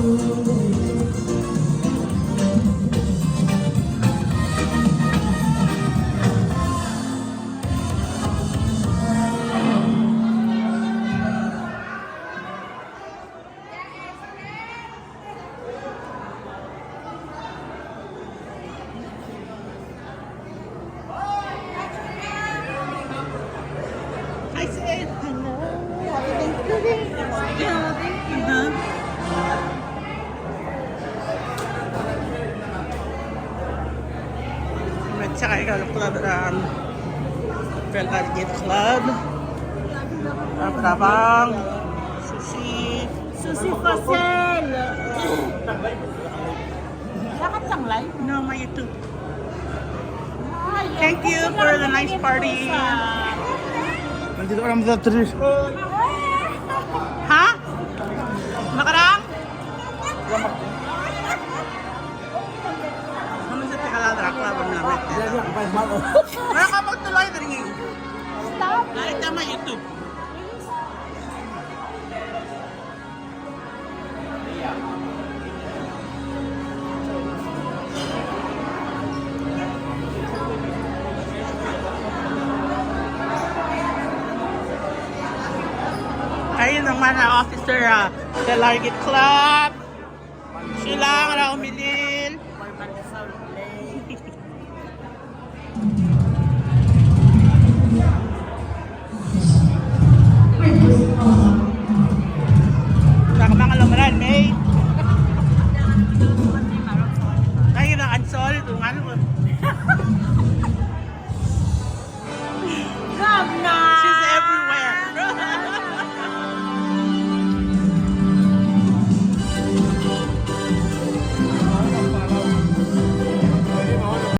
I said hello. Happy Thanksgiving. Yeah, thank you. Tsaka ikaw ng club Velvet Club. Rabang sushi. Sushi for sale. Lakad lang live. No, my YouTube. Thank you for the nice party. Nandito ka naman sa trees. Ha? Makarang? Ano sa tikaladra? Club ang lamit. Wala ka magtuloy din. Stop. Nakita mo YouTube. Ayun naman ang officer sa Largit Club. Sila ang umili.